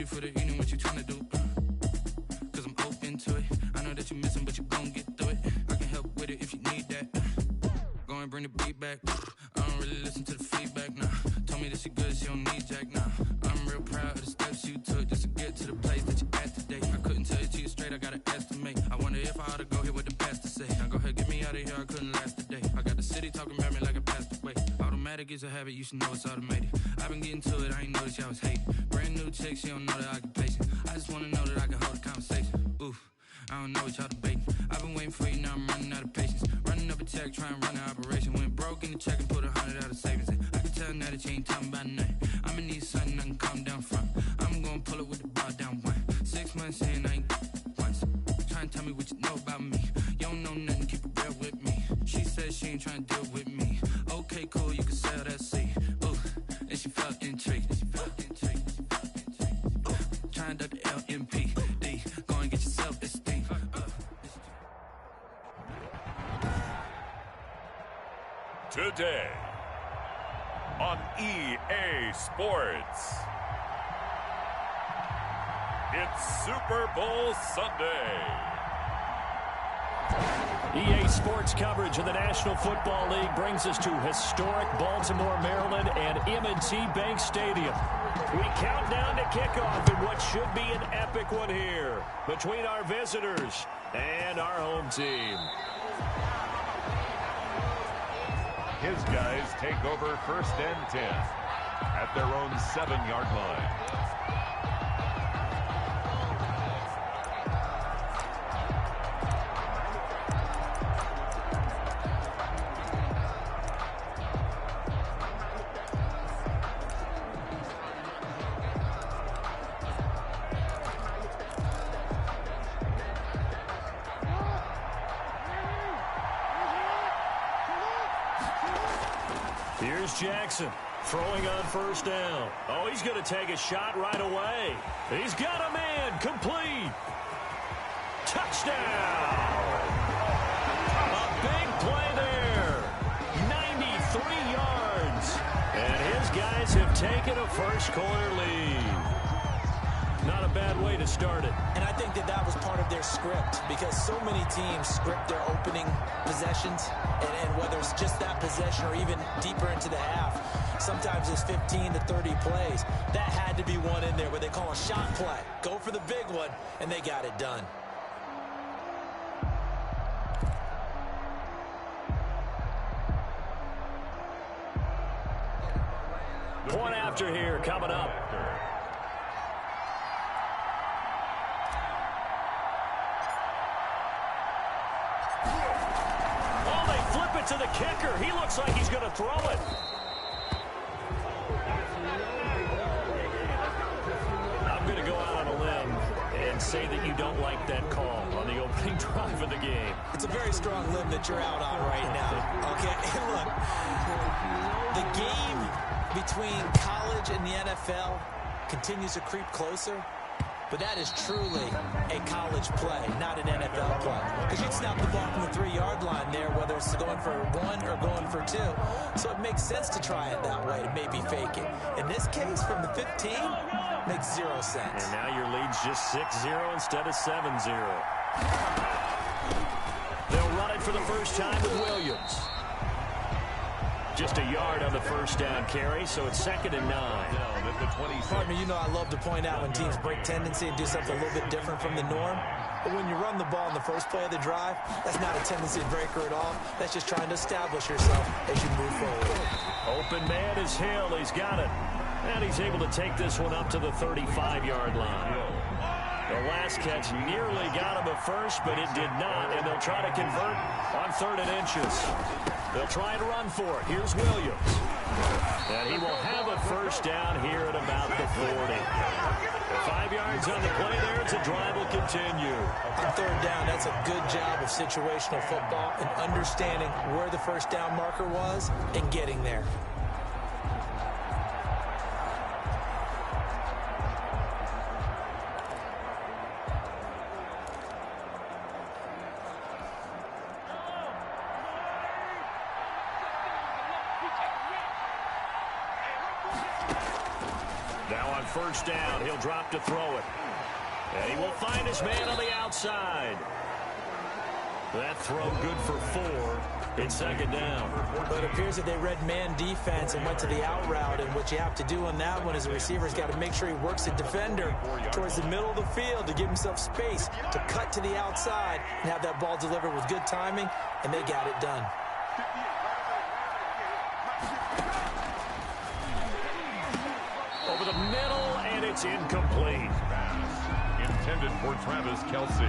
ready for the evening, what you tryna do? Cause I'm open to it. I know that you missing, but you gon' get through it. I can help with it if you need that. Go and bring the beat back. I don't really listen to the feedback, nah. Told me that she good, she don't need jack, nah. I'm real proud of the steps you took just to get to the place that you at today. I couldn't tell it to you straight, I gotta estimate. I wonder if I ought to go here with the pastor say. Now go ahead, get me out of here, I couldn't last a day. I got the city talking about me like I passed away. Automatic is a habit, you should know it's automated. I've been getting to it, I ain't noticed y'all was hating. Brand new chick, she don't know the occupation. I just wanna know that I can hold a conversation. Oof, I don't know what y'all debating. I've been waiting for you, now I'm running out of patience. Running up a check, trying to run an operation. Went broke in the check and put 100 out of savings in. I can tell now that you ain't talking about nothing. I'ma need something I can calm down from. I'm gonna pull it with the bar down one. 6 months in, I ain't once. Trying to tell me what you know about me. You don't know nothing, keep it real with me. She said she ain't trying to deal with me. Okay, cool, you can sell that seed. Ooh, and she felt intrigued. Trying to duck the LMPD. Go and get your self-esteem. Today on EA Sports, it's Super Bowl Sunday. EA Sports coverage of the National Football League brings us to historic Baltimore, Maryland and M&T Bank Stadium. We count down to kickoff in what should be an epic one here between our visitors and our home team. His guys take over 1st and 10 at their own 7-yard line. Here's Jackson throwing on 1st down. Oh, he's going to take a shot right away. He's got a man. Complete. Touchdown. A big play there. 93 yards. And his guys have taken a first-quarter lead. Not a bad way to start it. And I think that that was part of their script because so many teams script their opening possessions, and whether it's just that possession or even deeper into the half, sometimes it's 15 to 30 plays. That had to be one in there where they call a shot play. Go for the big one, and they got it done. Point after here coming up. To the kicker. He looks like he's going to throw it. I'm going to go out on a limb and say that you don't like that call on the opening drive of the game. It's a very strong limb that you're out on right now. Okay, look, the game between college and the NFL continues to creep closer. But that is truly a college play, not an NFL play. Because you'd snap the ball from the 3-yard line there, whether it's going for 1 or going for 2. So it makes sense to try it that way, to maybe fake it. In this case, from the 15, makes 0 sense. And now your lead's just 6-0 instead of 7-0. They'll run it for the first time with Williams. Just a yard on the 1st down carry, so it's 2nd and 9. Partner, you know I love to point out when teams break tendency and do something a little bit different from the norm. But when you run the ball in the first play of the drive, that's not a tendency breaker at all. That's just trying to establish yourself as you move forward. Open man is Hill. He's got it. And he's able to take this one up to the 35-yard line. The last catch nearly got him at first, but it did not. And they'll try to convert on 3rd and inches. They'll try and run for it. Here's Williams. And he will have a 1st down here at about the 40. 5 yards on the play there as the drive will continue. On 3rd down, that's a good job of situational football and understanding where the 1st down marker was and getting there. On first down, he'll drop to throw it. And he will find his man on the outside. That throw good for 4. It's second down. But it appears that they read man defense and went to the out route. And what you have to do on that one is the receiver's got to make sure he works the defender towards the middle of the field to give himself space to cut to the outside and have that ball delivered with good timing, and they got it done. Over the middle, and it's incomplete. Intended for Travis Kelce.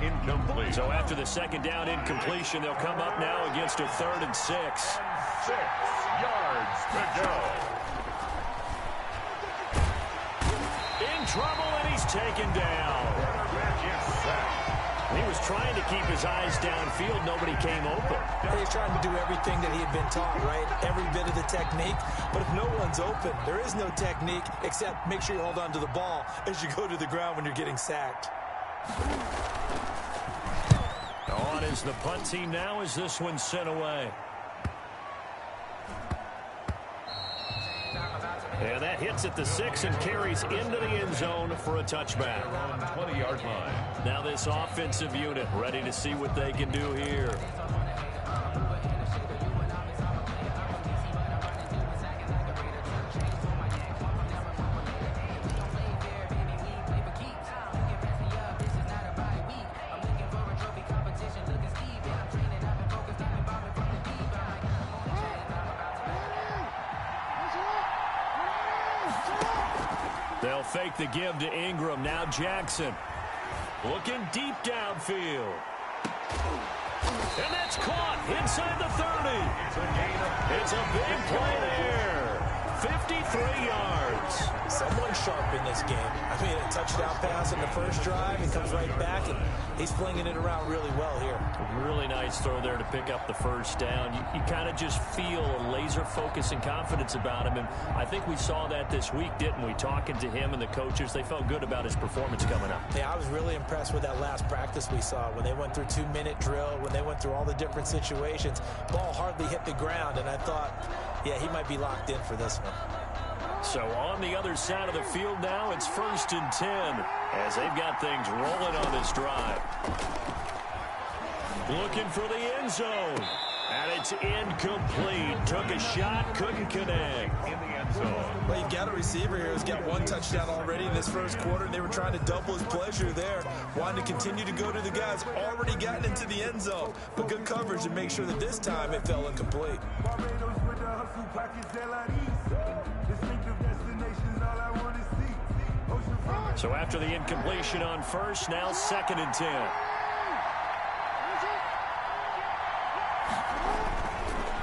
Incomplete. So after the second down incompletion, they'll come up now against a 3rd and 6. 6 yards to go. In trouble, and he's taken down. He was trying to keep his eyes downfield. Nobody came open. He's trying to do everything that he had been taught, right? Every bit of the technique. But if no one's open, there is no technique except make sure you hold on to the ball as you go to the ground when you're getting sacked. On is the punt team now as this one's sent away. And that hits at the 6 and carries into the end zone for a touchback. On 20-yard line. Now this offensive unit ready to see what they can do here. They'll fake the give to Ingram. Now Jackson looking deep downfield. And that's caught inside the 30. It's a big play there. 53 yards. Someone sharp in this game. I mean, a touchdown pass in the first drive. He comes right back, and he's flinging it around really well here. Really nice throw there to pick up the first down. You kind of just feel a laser focus and confidence about him, and I think we saw that this week, didn't we? Talking to him and the coaches, they felt good about his performance coming up. Yeah, I was really impressed with that last practice we saw when they went through 2-minute drill, when they went through all the different situations. Ball hardly hit the ground, and I thought, yeah, he might be locked in for this one. So on the other side of the field now, it's 1st and 10 as they've got things rolling on this drive. Looking for the end zone. And it's incomplete. Took a shot, couldn't connect. In the end zone. Well, you've got a receiver here who's got 1 touchdown already in this first quarter, and they were trying to double his pleasure there. Wanting to continue to go to the guys already gotten into the end zone. But good coverage to make sure that this time it fell incomplete. So after the incompletion on first, now 2nd and 10.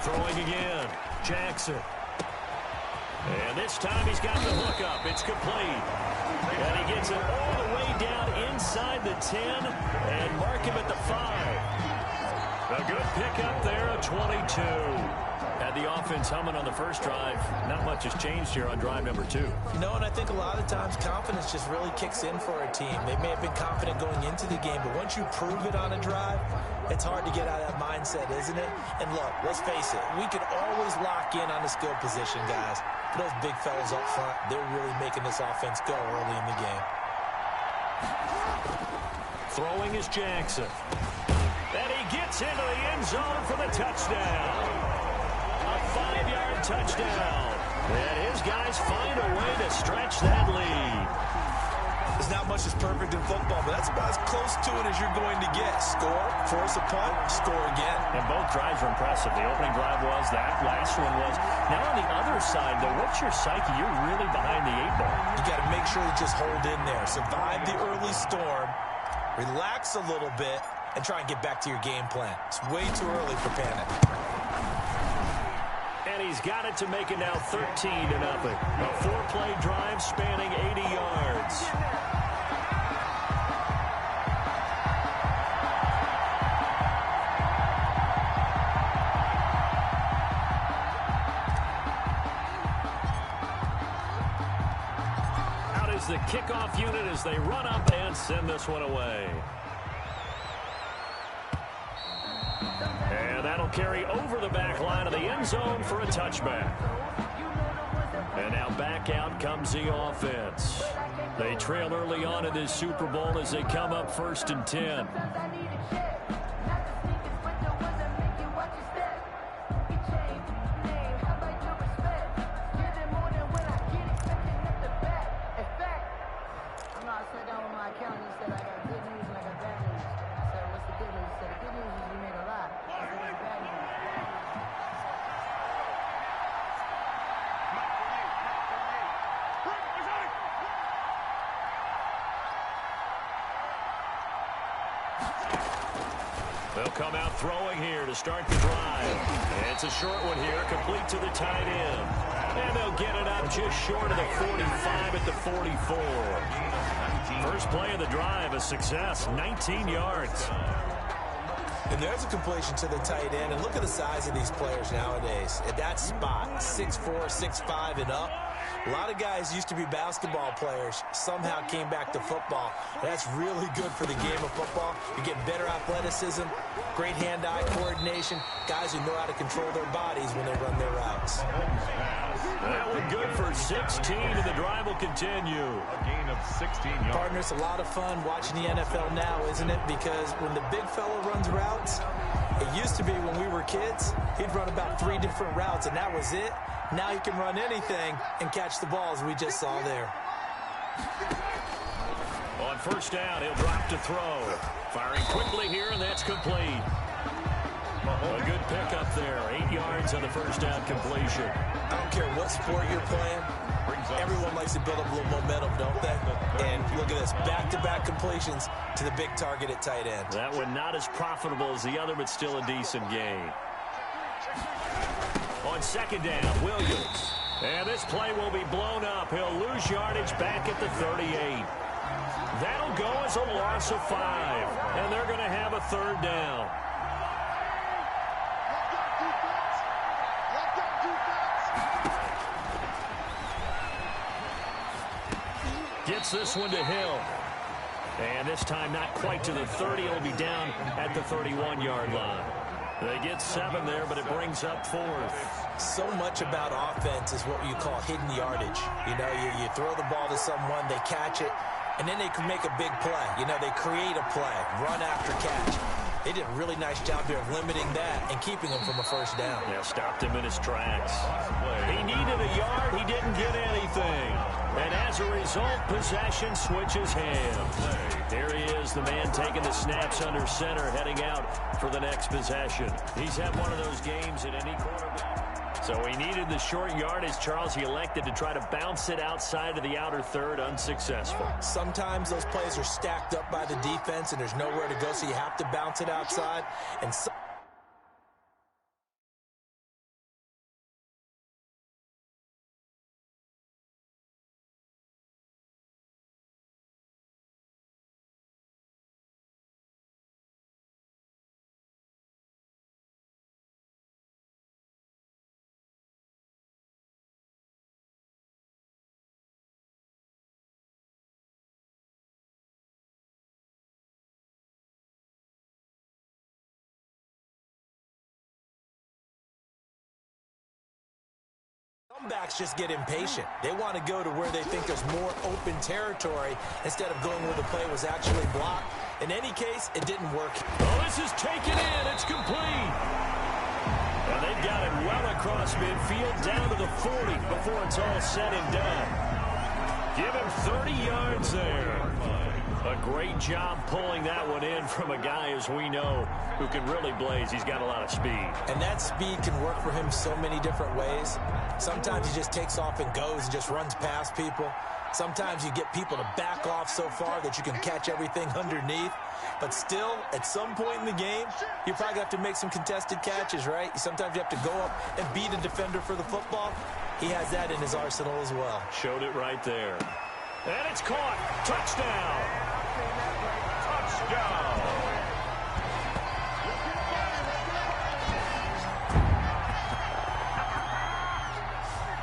Throwing again, Jackson. And this time he's got the hook up. It's complete. And he gets it all the way down inside the 10 and mark him at the 5. A good pickup there, a 22. Had the offense humming on the first drive. Not much has changed here on drive number 2. No, and I think a lot of times confidence just really kicks in for a team. They may have been confident going into the game, but once you prove it on a drive, it's hard to get out of that mindset, isn't it? And look, let's face it, we can always lock in on the skill position, guys. But those big fellas up front, they're really making this offense go early in the game. Throwing is Jackson. And he gets into the end zone for the touchdown. A 5-yard touchdown. And his guys find a way to stretch that lead. There's not much that's perfect in football, but that's about as close to it as you're going to get. Score, force a punt, score again. And both drives were impressive. The opening drive was, that last one was. Now on the other side, though, what's your psyche? You're really behind the 8 ball. You got to make sure to just hold in there. Survive the early storm, relax a little bit, and try and get back to your game plan. It's way too early for panic. And he's got it to make it now 13-0. A 4-play drive spanning 80 yards. Out is the kickoff unit as they run up and send this one away. And that'll carry over the back line of the end zone for a touchback. And now back out comes the offense. They trail early on in this Super Bowl as they come up 1st and 10. They'll come out throwing here to start the drive. And it's a short one here, complete to the tight end. And they'll get it up just short of the 45 at the 44. First play of the drive, a success, 19 yards. And there's a completion to the tight end. And look at the size of these players nowadays. At that spot, 6'4", 6'5", and up. A lot of guys used to be basketball players, somehow came back to football. That's really good for the game of football. You get better athleticism, great hand-eye coordination, guys who know how to control their bodies when they run their routes. That one good for 16, and the drive will continue. A gain of 16 yards. Partner, it's a lot of fun watching the NFL now, isn't it? Because when the big fella runs routes, it used to be when we were kids, he'd run about 3 different routes, and that was it. Now he can run anything and catch the ball, as we just saw there. On first down, he'll drop to throw. Firing quickly here, and that's complete. A good pickup there. 8 yards on the first down completion. I don't care what sport you're playing. Everyone likes to build up a little momentum, don't they? And look at this, back-to-back completions to the big target at tight end. That one not as profitable as the other, but still a decent gain. On second down, Williams. And this play will be blown up. He'll lose yardage back at the 38. That'll go as a loss of 5. And they're going to have a third down. Gets this one to Hill. And this time not quite to the 30. It'll be down at the 31-yard line. They get 7 there, but it brings up 4th. So much about offense is what you call hidden yardage. You know, you throw the ball to someone, they catch it, and then they can make a big play. You know, they create a play, run after catch. They did a really nice job there of limiting that and keeping him from a first down. Yeah, stopped him in his tracks. He needed a yard. He didn't get anything. And as a result, possession switches hands. There he is, the man taking the snaps under center, heading out for the next possession. He's had one of those games at any quarterback. So he needed the short yardage. Charles, he elected to try to bounce it outside of the outer third, unsuccessful. Sometimes those plays are stacked up by the defense and there's nowhere to go, so you have to bounce it outside. And some backs just get impatient. They want to go to where they think there's more open territory instead of going where the play was actually blocked. In any case, it didn't work. Oh, this is taken in. It's complete. And they've got it well across midfield, down to the 40 before it's all said and done. Give him 30 yards there. A great job pulling that one in from a guy, as we know, who can really blaze. He's got a lot of speed. And that speed can work for him so many different ways. Sometimes he just takes off and goes and just runs past people. Sometimes you get people to back off so far that you can catch everything underneath. But still, at some point in the game, you probably have to make some contested catches, right? Sometimes you have to go up and beat a defender for the football. He has that in his arsenal as well. Showed it right there. And it's caught. Touchdown. Touchdown.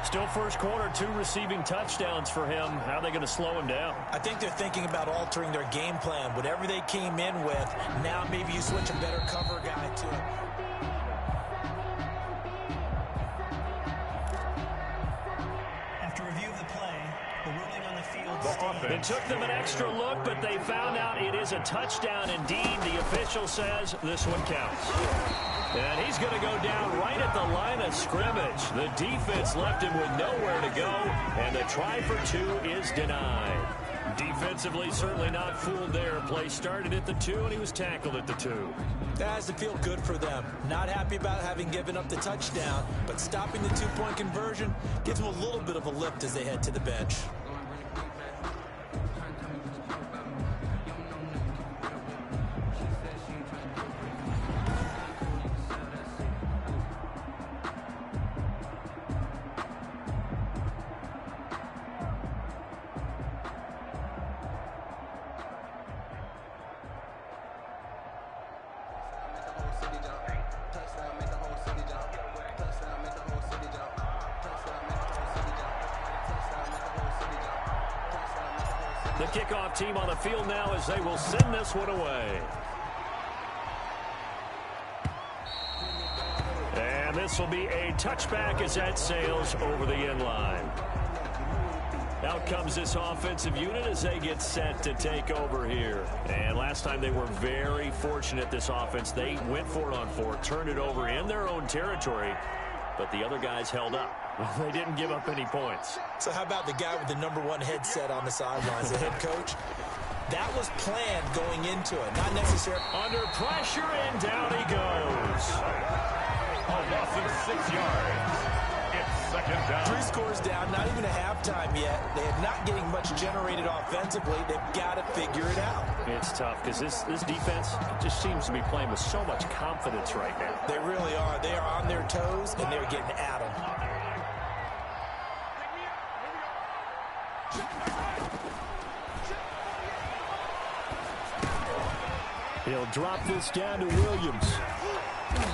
Still first quarter, 2 receiving touchdowns for him. How are they going to slow him down? I think they're thinking about altering their game plan. Whatever they came in with, now maybe you switch a better cover guy to it. It took them an extra look, but they found out it is a touchdown indeed. The official says this one counts. And he's going to go down right at the line of scrimmage. The defense left him with nowhere to go, and the try for two is denied. Defensively, certainly not fooled there. Play started at the 2, and he was tackled at the 2. That has to feel good for them. Not happy about having given up the touchdown, but stopping the two-point conversion gives them a little bit of a lift as they head to the bench. The kickoff team on the field now as they will send this one away. And this will be a touchback as that sails over the end line. Out comes this offensive unit as they get set to take over here. And last time they were very fortunate, this offense. They went for it on 4, turned it over in their own territory, but the other guys held up. They didn't give up any points. So how about the guy with the #1 headset on the sidelines, the head coach? That was planned going into it, not necessarily. Under pressure, and down he goes. A loss of 6 yards. It's second down. 3 scores down, not even a halftime yet. They're not getting much generated offensively. They've got to figure it out. It's tough because this defense just seems to be playing with so much confidence right now. They really are. They are on their toes, and they're getting at them. He'll drop this down to Williams.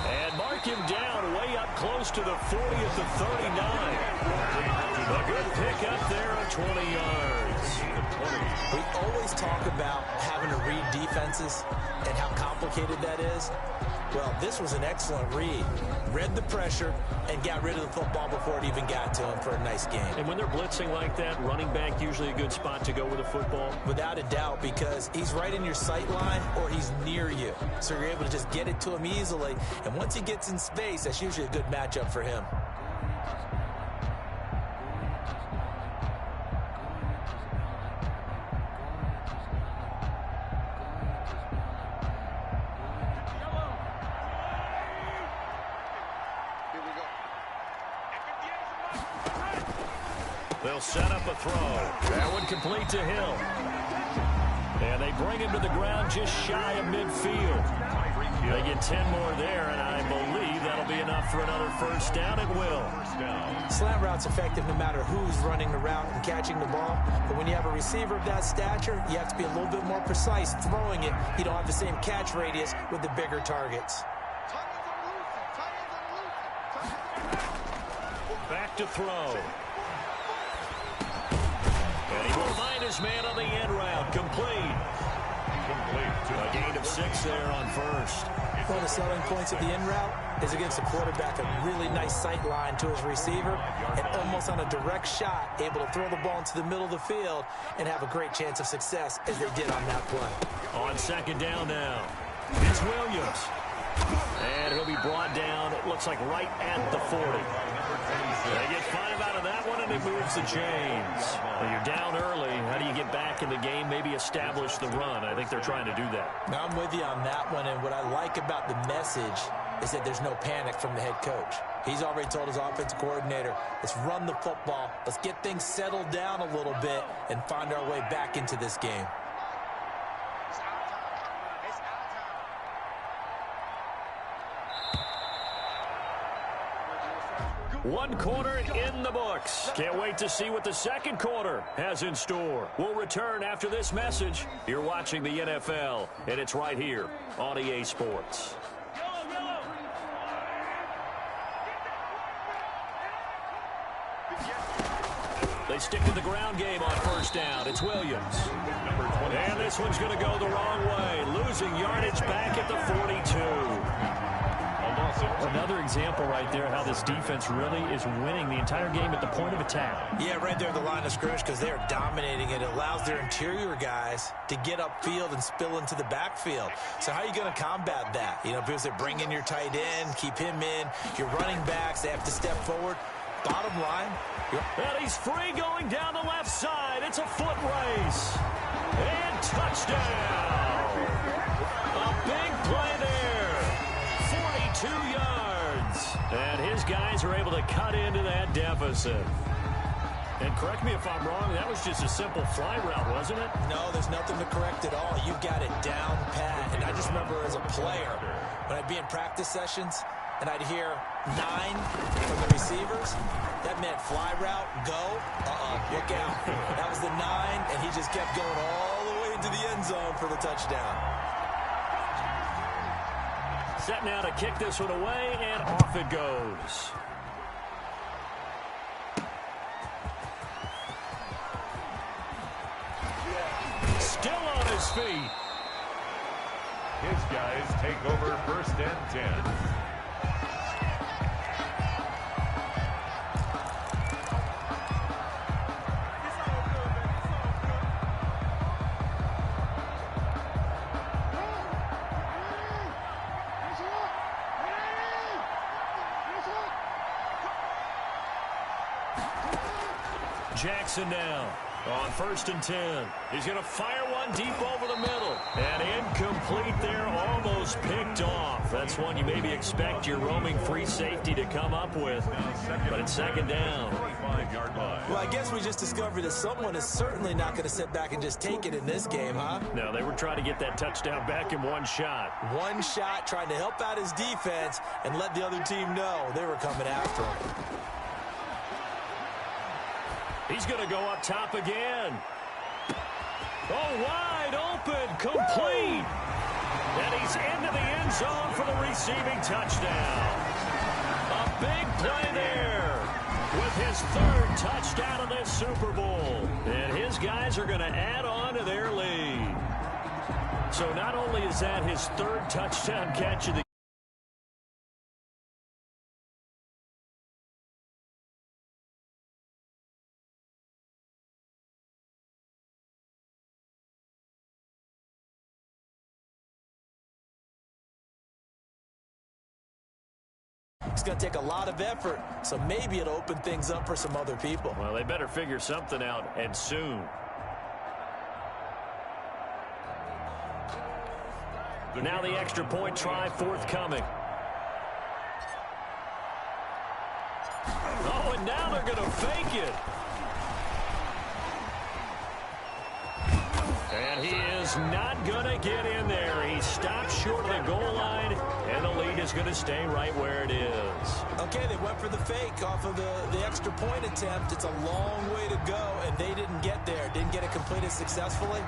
And mark him down way up close to the 40 at the 39. A good pick up there of 20 yards. We always talk about having to read defenses and how complicated that is. Well, this was an excellent read. Read the pressure and got rid of the football before it even got to him for a nice game. And when they're blitzing like that, running back usually a good spot to go with a football. Without a doubt, because he's right in your sight line or he's near you. So you're able to just get it to him easily. And once he gets in space, that's usually a good matchup for him. They'll set up a throw. That one complete to Hill. And they bring him to the ground just shy of midfield. They get 10 more there, and I believe that'll be enough for another first down. It will. Slant route's effective no matter who's running the route and catching the ball. But when you have a receiver of that stature, you have to be a little bit more precise throwing it. You don't have the same catch radius with the bigger targets. Back to throw. And he will find his man on the end route. Complete. A gain of 6 there on first. One of the selling points of the end route is against the quarterback, a really nice sight line to his receiver, and almost on a direct shot, able to throw the ball into the middle of the field and have a great chance of success as they did on that play. On second down now, it's Williams. And he'll be brought down, it looks like right at the 40. They get 5 out of that one, and it moves the chains. When you're down early, how do you get back in the game, maybe establish the run? I think they're trying to do that. Now, I'm with you on that one, and what I like about the message is that there's no panic from the head coach. He's already told his offensive coordinator, let's run the football, let's get things settled down a little bit, and find our way back into this game. One quarter in the books. Can't wait to see what the second quarter has in store. We'll return after this message. You're watching the NFL, and it's right here on EA Sports. They stick to the ground game on first down. It's Williams. And this one's going to go the wrong way. Losing yardage back at the 42. A loss Another example right there how this defense really is winning the entire game at the point of attack. Yeah, right there at the line of scrimmage because they are dominating it. It allows their interior guys to get upfield and spill into the backfield. So how are you going to combat that? You know, because they bring in your tight end, keep him in. Your running backs, they have to step forward. Bottom line. And he's free going down the left side. It's a foot race. And touchdown. A big play there. 42 yards. And his guys are able to cut into that deficit. And correct me if I'm wrong, that was just a simple fly route, wasn't it? No, there's nothing to correct at all. You've got it down pat. And I just remember as a player, when I'd be in practice sessions, and I'd hear 9 from the receivers. That meant fly route, go, look out. That was the 9, and he just kept going all the way into the end zone for the touchdown. Set now to kick this one away, and off it goes. Still on his feet. His guys take over first and 10. Jackson now on first and 10. He's going to fire one deep over the middle. And incomplete there, almost picked off. That's one you maybe expect your roaming free safety to come up with. But it's second down. Well, I guess we just discovered that someone is certainly not going to sit back and just take it in this game, huh? No, they were trying to get that touchdown back in one shot. One shot, trying to help out his defense and let the other team know they were coming after him. He's going to go up top again. Oh, wide open, complete. And he's into the end zone for the receiving touchdown. A big play there with his 3rd touchdown of this Super Bowl. And his guys are going to add on to their lead. So not only is that his 3rd touchdown catch of the It's going to take a lot of effort, so maybe it'll open things up for some other people. Well, they better figure something out, and soon. Now the extra point try forthcoming. Oh, and now they're going to fake it. And he is not going to get in there. He stopped short of the goal line, and the lead is going to stay right where it is. Okay, they went for the fake off of the extra point attempt. It's a long way to go, and they didn't get there. Didn't get it completed successfully.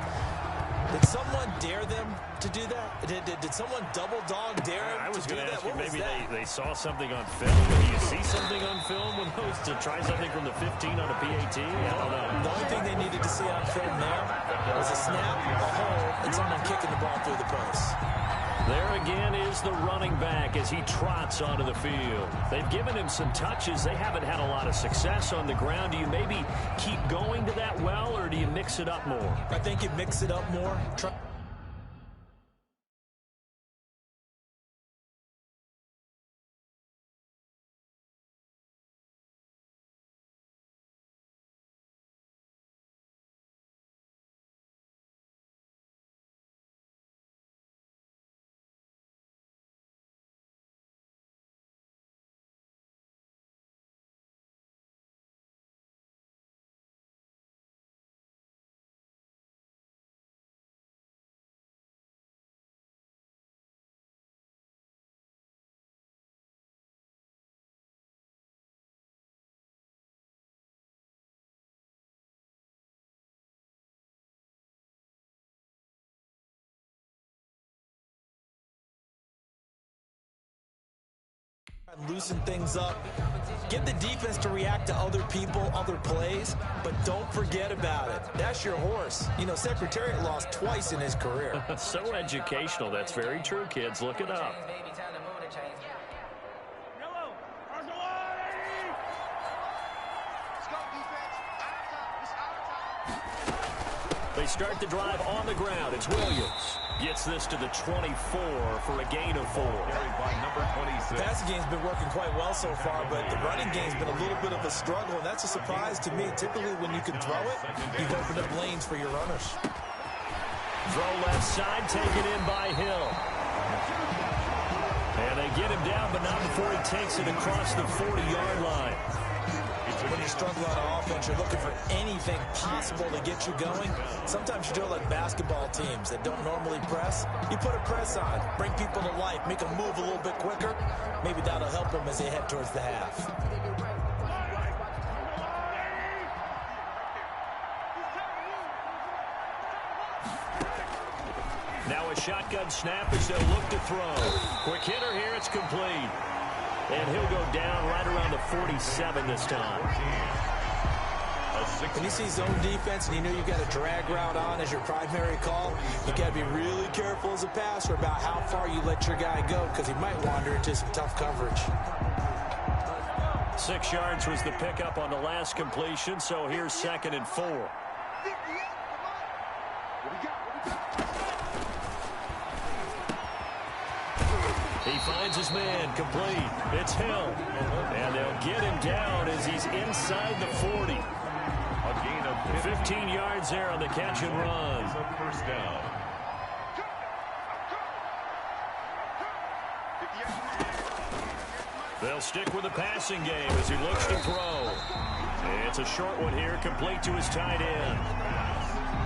Did someone dare them to do that? Did someone double dog dare them I was to do going to that? ask you, What maybe was that? they saw something on film. Do you see something on film with those to try something from the 15 on a PAT? I don't know. The only thing they needed to see on film there was a snap, a hole, and someone kicking the ball through the post. There again is the running back as he trots onto the field. They've given him some touches. They haven't had a lot of success on the ground. Do you maybe keep going to that well, or do you mix it up more? I think you mix it up more. Loosen things up. Get the defense to react to other people, other plays, but don't forget about it. That's your horse. You know, Secretariat lost twice in his career. So educational. That's very true, kids. Look it up. start the drive on the ground. It's Williams. Gets this to the 24 for a gain of 4. The passing game's been working quite well so far, but the running game's been a little bit of a struggle, and that's a surprise to me. Typically, when you can throw it, you've opened up lanes for your runners. Throw left side, taken in by Hill. And they get him down, but not before he takes it across the 40-yard line. When you struggle on offense, you're looking for anything possible to get you going. Sometimes you do it like basketball teams that don't normally press. You put a press on, bring people to life, make them move a little bit quicker. Maybe that'll help them as they head towards the half. Now a shotgun snap as they'll look to throw. Quick hitter here, it's complete. And he'll go down right around the 47 this time. When you see zone defense and you know you've got a drag route on as your primary call, you got to be really careful as a passer about how far you let your guy go, because he might wander into some tough coverage. 6 yards was the pickup on the last completion, so here's 2nd and 4. He finds his man, complete. It's Hill. And they'll get him down as he's inside the 40. A gain of 15 yards there on the catch and run. First down. They'll stick with the passing game as he looks to throw. It's a short one here, complete to his tight end.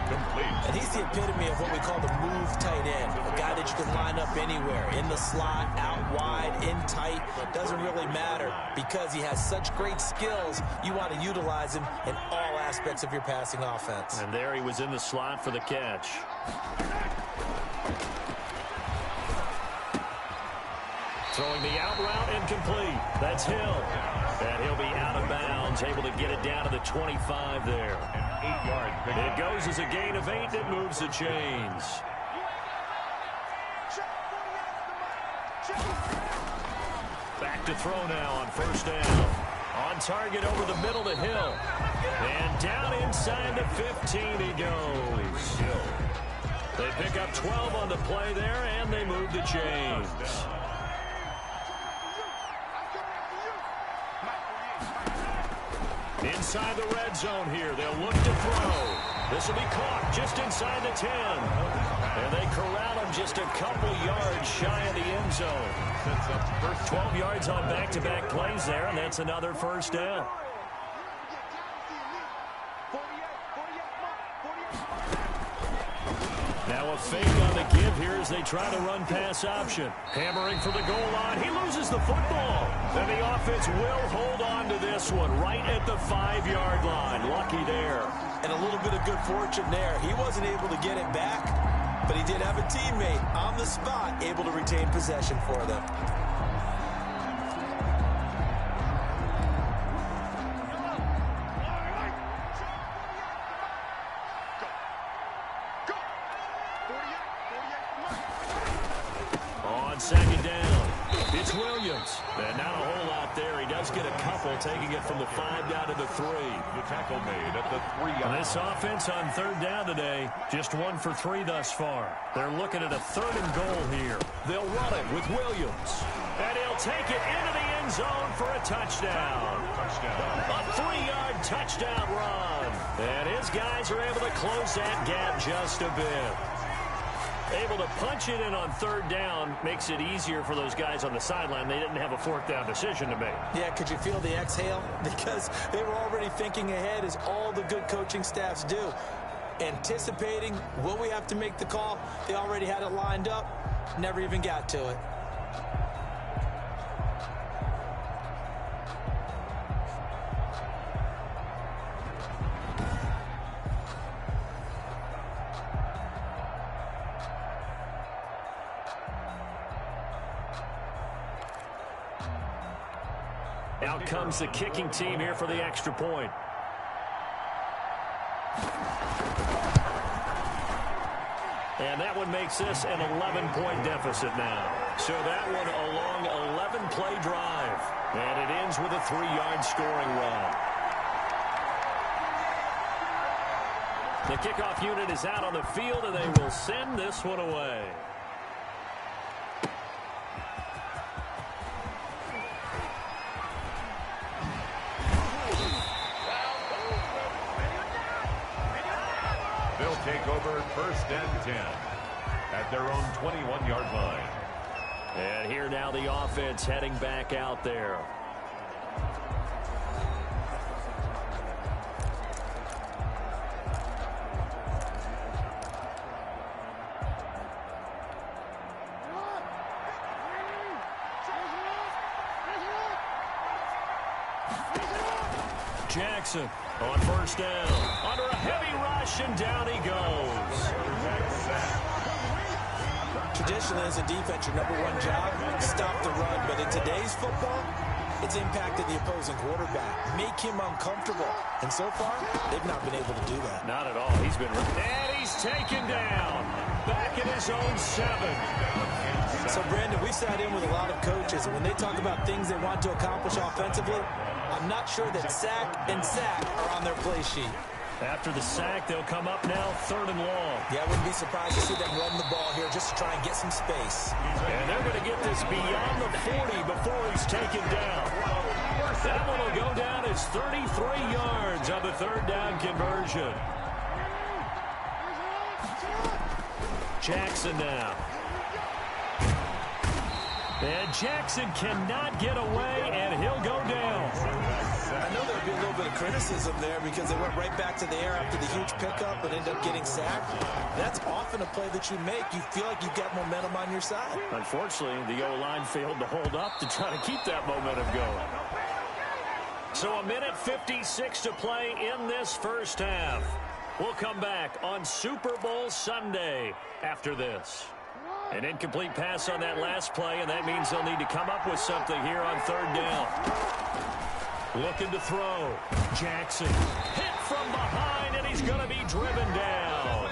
Complete. And he's the epitome of what we call the move tight end. A guy that you can line up anywhere, in the slot, out wide, in tight. Doesn't really matter because he has such great skills. You want to utilize him in all aspects of your passing offense. And there he was in the slot for the catch. Throwing the out route incomplete. That's Hill. And he'll be out of bounds, able to get it down to the 25 there. An 8-yard pickup. It goes as a gain of 8 that moves the chains. Back to throw now on first down. On target over the middle to Hill. And down inside the 15 he goes. They pick up 12 on the play there, and they move the chains. Inside the red zone here. They'll look to throw. This will be caught just inside the 10. And they corral him just a couple yards shy of the end zone. 12 yards on back-to-back plays there, and that's another first down. Now a fake on the give here as they try to run pass option. Hammering for the goal line. He loses the football. And the offense will hold on to this one right at the 5-yard line. Lucky there. And a little bit of good fortune there. He wasn't able to get it back, but he did have a teammate on the spot able to retain possession for them. Second down. It's Williams. And not a whole lot there. He does get a couple, taking it from the 5 down to the 3. The tackle made at the 3-yard line. This offense on third down today, just 1 for 3 thus far. They're looking at a 3rd and goal here. They'll run it with Williams. And he'll take it into the end zone for a touchdown. A 3-yard touchdown run. And his guys are able to close that gap just a bit. Able to punch it in on 3rd down makes it easier for those guys on the sideline. They didn't have a 4th down decision to make. Yeah, could you feel the exhale? Because they were already thinking ahead, as all the good coaching staffs do. Anticipating, will we have to make the call? They already had it lined up, never even got to it. Out comes the kicking team here for the extra point. And that one makes this an 11-point deficit now. So that one a long 11-play drive. And it ends with a 3-yard scoring run. The kickoff unit is out on the field, and they will send this one away. They'll take over 1st and 10 at their own 21-yard line. And here now the offense heading back out there. Jackson on 1st down. Under a heavy rush, and down he goes. Traditionally, as a defense, your #1 job, stop the run. But in today's football, it's impacted the opposing quarterback. Make him uncomfortable. And so far, they've not been able to do that. Not at all. He's been... And he's taken down. Back in his own 7. So, Brandon, we sat in with a lot of coaches, and when they talk about things they want to accomplish offensively, I'm not sure that sack and sack are on their play sheet. After the sack, they'll come up now 3rd and long. Yeah, I wouldn't be surprised to see them run the ball here just to try and get some space. And they're going to get this beyond the 40 before he's taken down. That one will go down as 33 yards on the 3rd down conversion. Jackson now. And Jackson cannot get away, and he'll go down. I know there'll be a little bit of criticism there because they went right back to the air after the huge pickup and ended up getting sacked. That's often a play that you make. You feel like you've got momentum on your side. Unfortunately, the O-line failed to hold up to try to keep that momentum going. So 1:56 to play in this 1st half. We'll come back on Super Bowl Sunday after this. An incomplete pass on that last play, and that means they'll need to come up with something here on 3rd down. Looking to throw. Jackson hit from behind, and he's going to be driven down.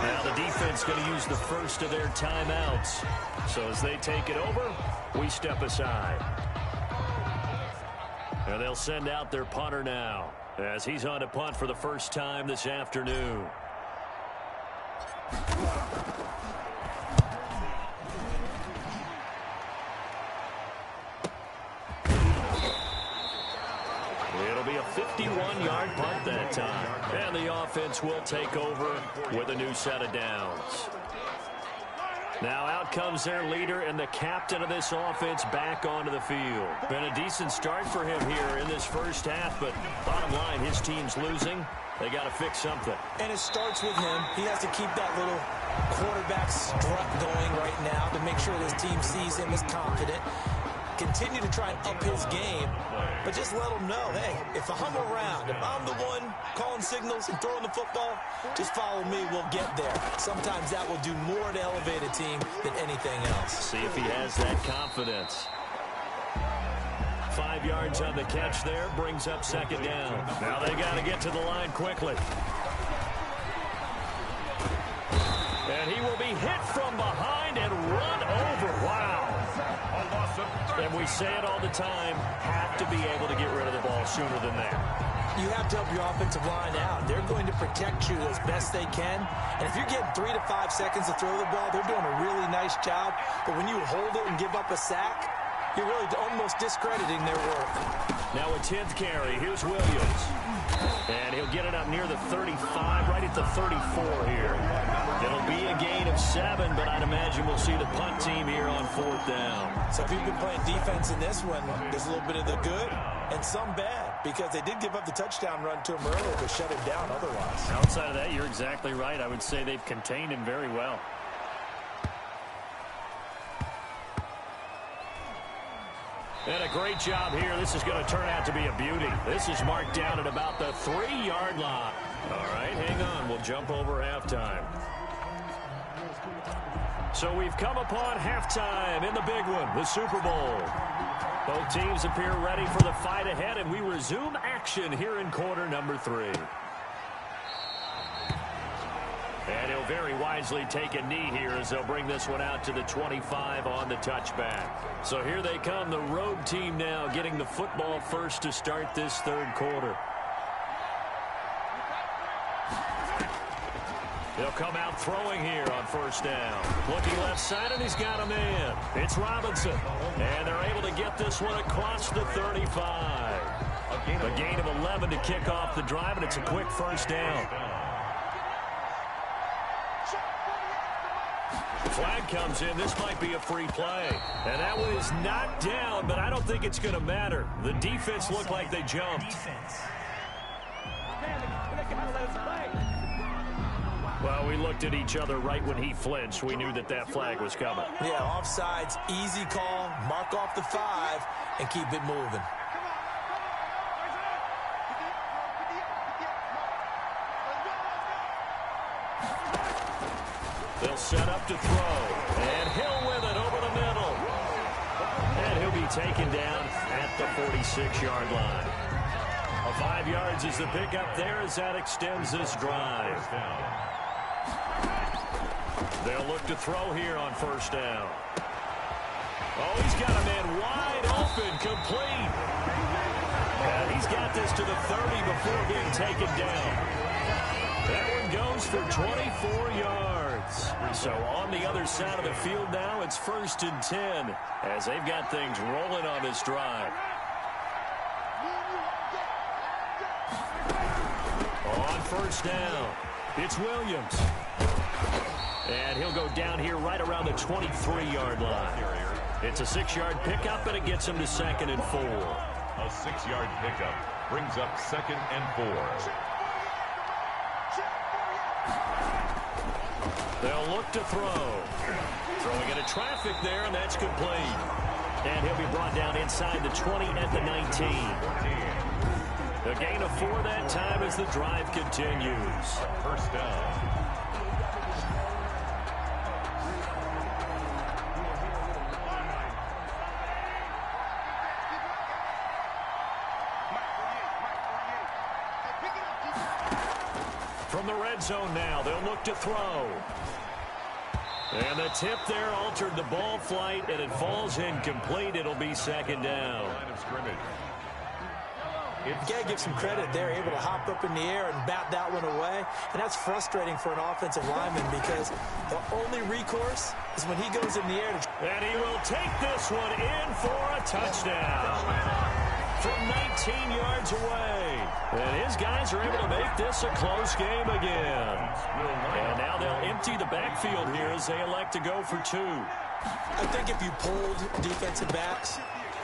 Now the defense going to use the first of their timeouts. So as they take it over, we step aside. And they'll send out their punter now as he's on to punt for the first time this afternoon. It'll be a 51-yard punt that time. And the offense will take over with a new set of downs. Now out comes their leader and the captain of this offense back onto the field. Been a decent start for him here in this 1st half, but bottom line, his team's losing. They got to fix something. And it starts with him. He has to keep that little quarterback strut going right now to make sure his team sees him as confident. Continue to try and up his game, but just let him know, hey, if I'm around, if I'm the one calling signals and throwing the football, just follow me, we'll get there. Sometimes that will do more to elevate a team than anything else. See if he has that confidence. 5 yards on the catch there, brings up 2nd down. Now they got to get to the line quickly. And he will be hit from behind and run over. Wow. And we say it all the time, have to be able to get rid of the ball sooner than that. You have to help your offensive line out. They're going to protect you as best they can. And if you're getting 3 to 5 seconds to throw the ball, they're doing a really nice job. But when you hold it and give up a sack, you're really almost discrediting their work. Now a 10th carry. Here's Williams. And he'll get it up near the 35, right at the 34 here. It'll be a gain of 7, but I'd imagine we'll see the punt team here on 4th down. So if you've been playing defense in this one, there's a little bit of the good and some bad, because they did give up the touchdown run to him earlier, but shut him down otherwise. Outside of that, you're exactly right. I would say they've contained him very well. And a great job here. This is going to turn out to be a beauty. This is marked down at about the 3-yard line. All right, hang on. We'll jump over halftime. So we've come upon halftime in the big one, the Super Bowl. Both teams appear ready for the fight ahead, and we resume action here in quarter number 3. And he'll very wisely take a knee here as they'll bring this one out to the 25 on the touchback. So here they come, the road team now getting the football first to start this 3rd quarter. They'll come out throwing here on first down. Looking left side, and he's got a man. It's Robinson. And they're able to get this one across the 35. A gain of 11 to kick off the drive, and it's a quick first down. Flag comes in. This might be a free play. And that one is knocked down, but I don't think it's going to matter. The defense looked like they jumped. Well, we looked at each other right when he flinched. We knew that that flag was coming. Yeah, offsides, easy call, mark off the 5, and keep it moving. They'll set up to throw, and Hill with it over the middle. And he'll be taken down at the 46-yard line. 5 yards is the pickup there as that extends this drive. They'll look to throw here on first down. Oh, he's got a man wide open, complete. And he's got this to the 30 before being taken down. That one goes for 24 yards. So on the other side of the field now, it's 1st and 10 as they've got things rolling on this drive. On first down, it's Williams. And he'll go down here right around the 23-yard line. It's a 6-yard pickup, and it gets him to 2nd and 4. A 6-yard pickup brings up 2nd and 4. They'll look to throw. Throwing into traffic there, and that's complete. And he'll be brought down inside the 20 at the 19. A gain of 4 that time as the drive continues. First down. From the red zone now, they'll look to throw. And the tip there altered the ball flight, and it falls incomplete. It'll be 2nd down. Line of scrimmage. You got to give some credit. They're able to hop up in the air and bat that one away. And that's frustrating for an offensive lineman because the only recourse is when he goes in the air. And he will take this one in for a touchdown from 19 yards away. And his guys are able to make this a close game again. And now they'll empty the backfield here as they elect to go for 2. I think if you polled defensive backs,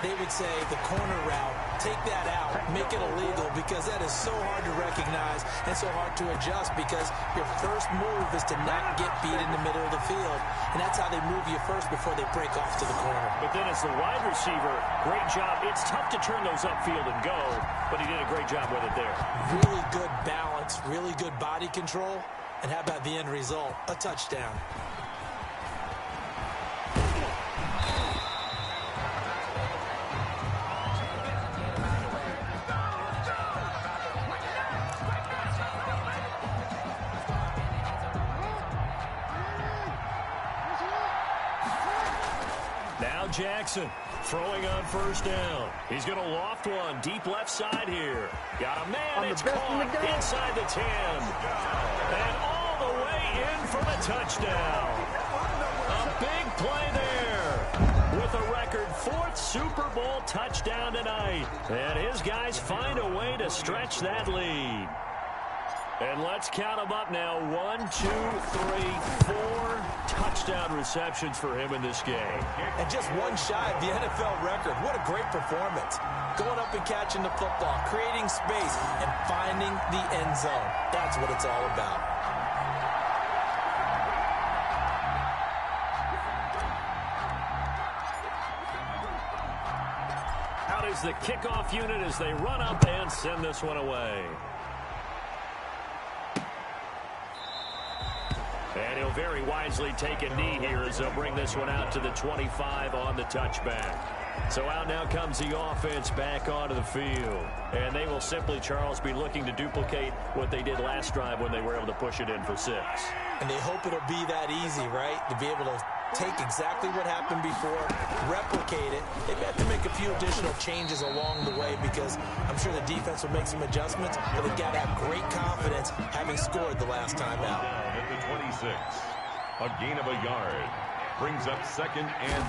they would say the corner route, take that out, make it illegal, because that is so hard to recognize and so hard to adjust because your first move is to not get beat in the middle of the field. And that's how they move you first before they break off to the corner. But then as the wide receiver, great job. It's tough to turn those upfield and go, but he did a great job with it there. Really good balance, really good body control. And how about the end result? A touchdown. Jackson throwing on first down. He's going to loft one deep left side here. Got a man. It's caught inside the 10. And all the way in for the touchdown. A big play there with a record 4th Super Bowl touchdown tonight. And his guys find a way to stretch that lead. And let's count them up now. 1, 2, 3, 4 touchdown receptions for him in this game. And just one shy of the NFL record. What a great performance. Going up and catching the football, creating space, and finding the end zone. That's what it's all about. Out is the kickoff unit as they run up and send this one away. And he'll very wisely take a knee here as they'll bring this one out to the 25 on the touchback. So out now comes the offense back onto the field. And they will simply, Charles, be looking to duplicate what they did last drive when they were able to push it in for 6. And they hope it'll be that easy, right? To be able to take exactly what happened before, replicate it. They've got to make a few additional changes along the way because I'm sure the defense will make some adjustments, but they've got to have great confidence having scored the last time out. at the 26. A gain of a yard. Brings up 2nd and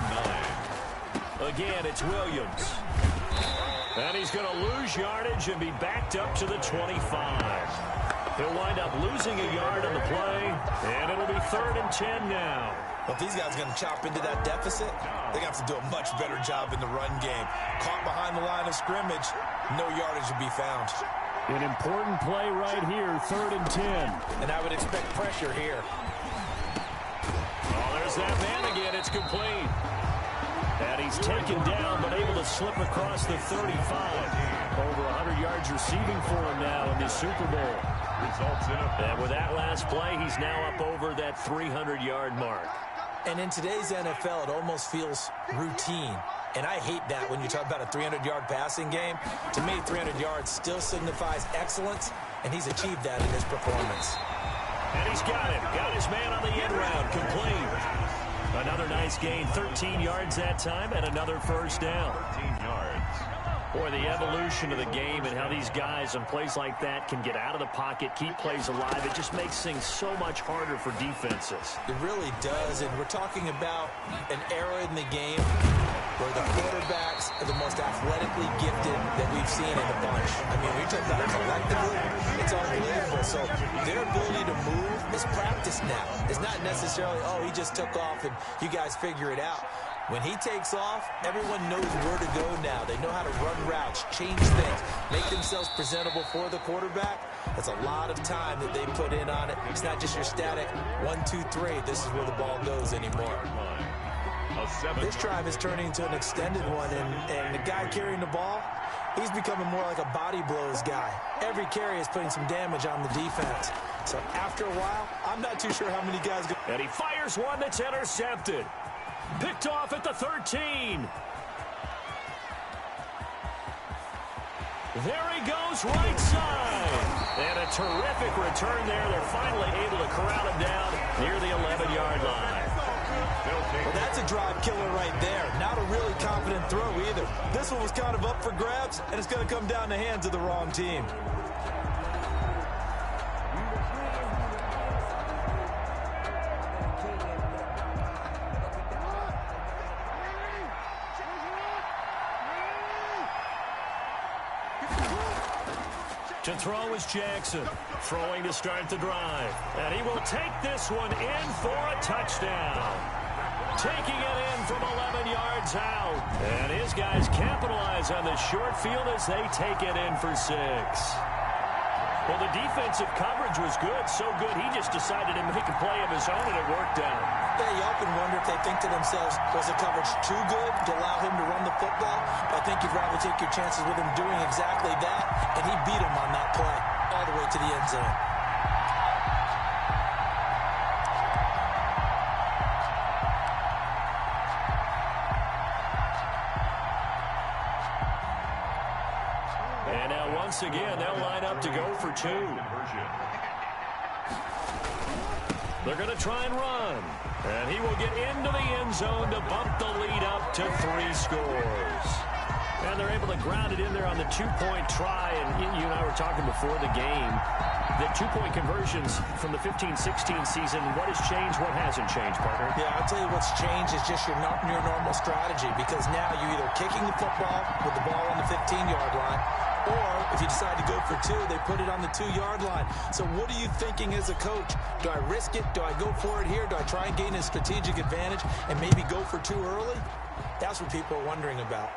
9. Again, it's Williams. And he's going to lose yardage and be backed up to the 25. He'll wind up losing a yard on the play, and it'll be 3rd and 10 now. Well, if these guys are going to chop into that deficit, they're going to have to do a much better job in the run game. Caught behind the line of scrimmage, no yardage to be found. An important play right here, 3rd and 10. And I would expect pressure here. Oh, there's that man again. It's complete. And he's taken down, but able to slip across the 35. Over 100 yards receiving for him now in this Super Bowl. Results in a... And with that last play, he's now up over that 300-yard mark. And in today's NFL, it almost feels routine. And I hate that when you talk about a 300-yard passing game. To me, 300 yards still signifies excellence, and he's achieved that in his performance. And he's got it. Got his man on the end round, complete. Another nice gain, 13 yards that time, and another first down. 13 yards. Boy, the evolution of the game and how these guys on plays like that can get out of the pocket, keep plays alive, it just makes things so much harder for defenses. It really does, and we're talking about an era in the game where the quarterbacks are the most athletically gifted that we've seen in a bunch. I mean, we talk about it collectively, it's unbelievable. So their ability to move is practiced now. It's not necessarily, oh, he just took off and you guys figure it out. When he takes off, everyone knows where to go now. They know how to run routes, change things, make themselves presentable for the quarterback. That's a lot of time that they put in on it. It's not just your static 1, 2, 3. This is where the ball goes anymore. This drive is turning into an extended one, and the guy carrying the ball, he's becoming more like a body blows guy. Every carry is putting some damage on the defense. So after a while, I'm not too sure how many guys go. And he fires one that's intercepted. Picked off at the 13. There he goes, right side. And a terrific return there. They're finally able to corral him down near the 11-yard line. Well, that's a drive killer right there. Not a really confident throw either. This one was kind of up for grabs, and it's going to come down in the hands of the wrong team. To throw is Jackson, throwing to start the drive. And he will take this one in for a touchdown. Taking it in from 11 yards out. And his guys capitalize on the short field as they take it in for 6. Well, the defensive coverage was good, so good he just decided to make a play of his own, and it worked out. Yeah, you often wonder if they think to themselves, was the coverage too good to allow him to run the football? I think you'd rather take your chances with him doing exactly that, and he beat him on that play all the way to the end zone. And now once again, they'll line up to go for 2. They're going to try and run. And he will get into the end zone to bump the lead up to 3 scores. And they're able to ground it in there on the 2-point try. And you and I were talking before the game. The 2-point conversions from the 15-16 season, what has changed, what hasn't changed, partner? Yeah, I'll tell you what's changed is just your normal strategy, because now you're either kicking the football with the ball on the 15-yard line, or if you decide to go for 2, they put it on the 2-yard line. So what are you thinking as a coach? Do I risk it? Do I go for it here? Do I try and gain a strategic advantage and maybe go for 2 early? That's what people are wondering about.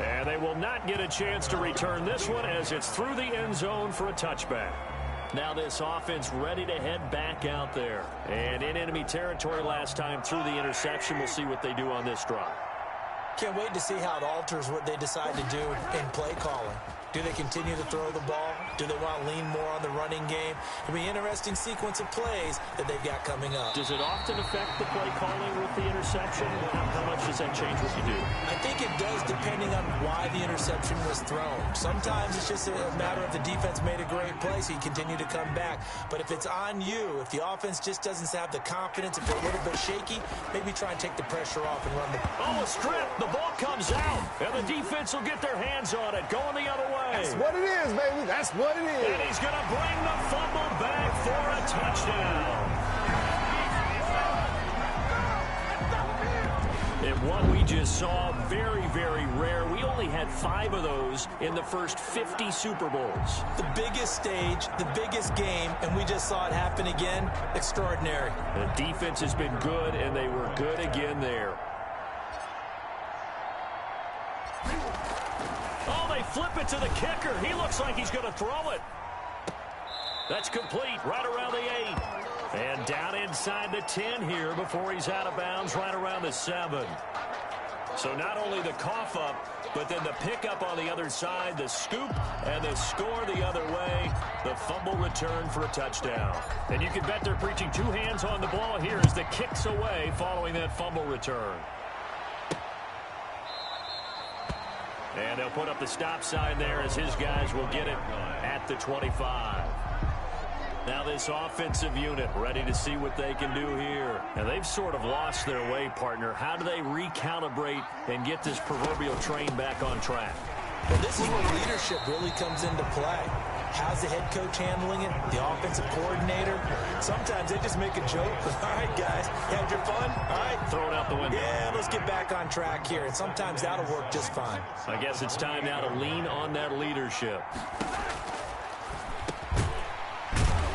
And they will not get a chance to return this one as it's through the end zone for a touchback. Now this offense ready to head back out there. And in enemy territory last time through the interception. We'll see what they do on this drive. Can't wait to see how it alters what they decide to do in play calling. Do they continue to throw the ball? Do they want to lean more on the running game? It'll be an interesting sequence of plays that they've got coming up. Does it often affect the play calling with the interception? How much does that change what you do? I think it does, depending on why the interception was thrown. Sometimes it's just a matter of the defense made a great play, so you continue to come back. But if it's on you, if the offense just doesn't have the confidence, if they're a little bit shaky, maybe try and take the pressure off and run the... Oh, a strip! The ball comes out, and the defense will get their hands on it, going the other way. That's what it is, baby. That's what it is. And he's going to bring the fumble back for a touchdown. And what we just saw, very, very rare. We only had 5 of those in the first 50 Super Bowls. The biggest stage, the biggest game, and we just saw it happen again. Extraordinary. The defense has been good, and they were good again there. Oh, they flip it to the kicker. He looks like he's going to throw it. That's complete right around the 8. And down inside the 10 here before he's out of bounds right around the 7. So not only the cough up, but then the pickup on the other side, the scoop, and the score the other way, the fumble return for a touchdown. And you can bet they're preaching 2 hands on the ball here as the kicks away following that fumble return. And they'll put up the stop sign there as his guys will get it at the 25. Now this offensive unit ready to see what they can do here. And they've sort of lost their way, partner. How do they recalibrate and get this proverbial train back on track? Well, this is where leadership really comes into play. How's the head coach handling it? The offensive coordinator? Sometimes they just make a joke. All right, guys, had your fun? All right. Throw it out the window. Yeah, let's get back on track here. And sometimes that'll work just fine. I guess it's time now to lean on that leadership.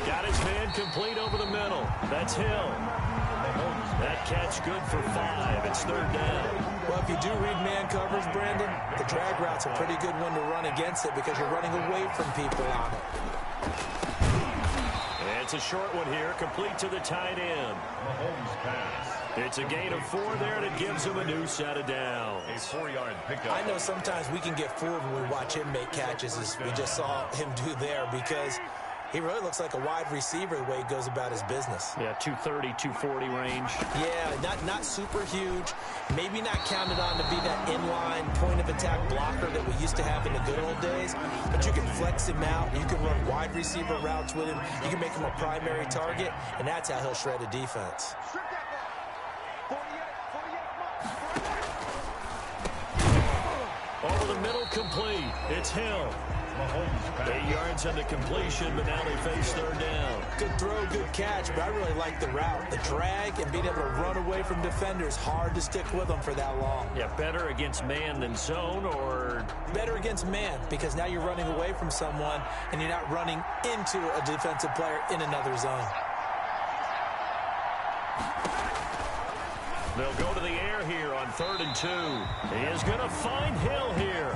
Got his man complete over the middle. That's Hill. That catch good for 5. It's 3rd down. Well, if you do read man coverage, Brandon, the drag route's a pretty good one to run against it because you're running away from people on it. And it's a short one here, complete to the tight end. It's a gain of 4 there, and it gives him a new set of downs. A 4-yard pickup. I know sometimes we can get fooled when we watch him make catches, as we just saw him do there, because he really looks like a wide receiver the way he goes about his business. Yeah, 230, 240 range. Yeah, not super huge. Maybe not counted on to be that inline point-of-attack blocker that we used to have in the good old days. But you can flex him out. You can run wide receiver routes with him. You can make him a primary target, and that's how he'll shred a defense. Over the middle, complete. It's Hill. 8 yards on the completion, but now they face 3rd down. Good throw, good catch, but I really like the route. The drag and being able to run away from defenders, hard to stick with them for that long. Yeah, better against man than zone, or? Better against man, because now you're running away from someone and you're not running into a defensive player in another zone. They'll go to the air here on 3rd and 2. He is going to find Hill here.